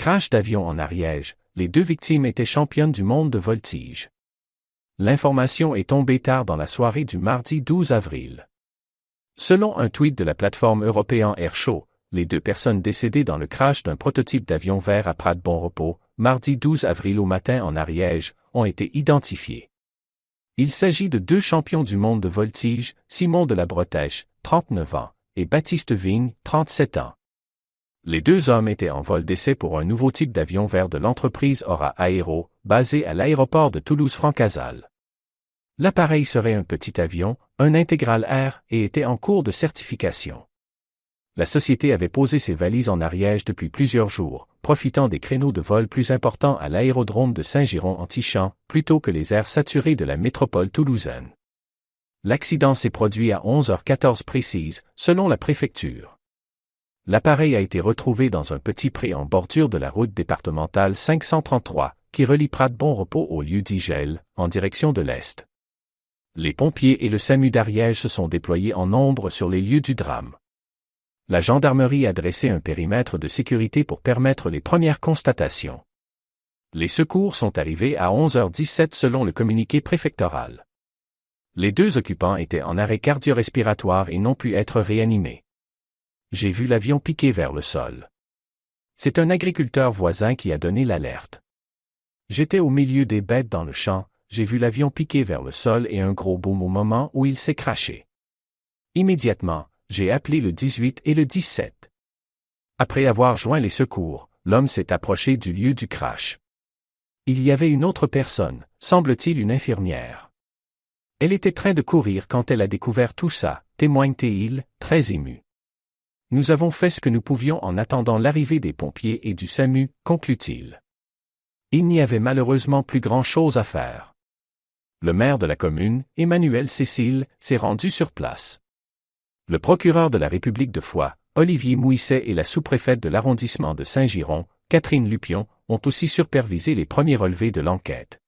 Crash d'avion en Ariège, les deux victimes étaient championnes du monde de voltige. L'information est tombée tard dans la soirée du mardi 12 avril. Selon un tweet de la plateforme European Air Show, les deux personnes décédées dans le crash d'un prototype d'avion vert à Prat Bon Repos, mardi 12 avril au matin en Ariège, ont été identifiées. Il s'agit de deux champions du monde de voltige, Simon de la Bretèche, 39 ans, et Baptiste Vigne, 37 ans. Les deux hommes étaient en vol d'essai pour un nouveau type d'avion vert de l'entreprise Aura Aero, basé à l'aéroport de Toulouse-Francazal. L'appareil serait un petit avion, un Intégral Air, et était en cours de certification. La société avait posé ses valises en Ariège depuis plusieurs jours, profitant des créneaux de vol plus importants à l'aérodrome de Saint-Giron-Antichamps, plutôt que les aires saturées de la métropole toulousaine. L'accident s'est produit à 11h14 précise, selon la préfecture. L'appareil a été retrouvé dans un petit pré en bordure de la route départementale 533, qui relie Prat Bon Repos au lieu d'Igel, en direction de l'Est. Les pompiers et le SAMU d'Ariège se sont déployés en nombre sur les lieux du drame. La gendarmerie a dressé un périmètre de sécurité pour permettre les premières constatations. Les secours sont arrivés à 11h17 selon le communiqué préfectoral. Les deux occupants étaient en arrêt cardio-respiratoire et n'ont pu être réanimés. J'ai vu l'avion piquer vers le sol. C'est un agriculteur voisin qui a donné l'alerte. J'étais au milieu des bêtes dans le champ, j'ai vu l'avion piquer vers le sol et un gros boom au moment où il s'est crashé. Immédiatement, j'ai appelé le 18 et le 17. Après avoir joint les secours, l'homme s'est approché du lieu du crash. Il y avait une autre personne, semble-t-il une infirmière. Elle était en train de courir quand elle a découvert tout ça, témoigne-t-il, très ému. Nous avons fait ce que nous pouvions en attendant l'arrivée des pompiers et du SAMU, conclut-il. Il n'y avait malheureusement plus grand-chose à faire. Le maire de la commune, Emmanuel Cécile, s'est rendu sur place. Le procureur de la République de Foix, Olivier Mouisset et la sous-préfète de l'arrondissement de Saint-Giron, Catherine Lupion, ont aussi supervisé les premiers relevés de l'enquête.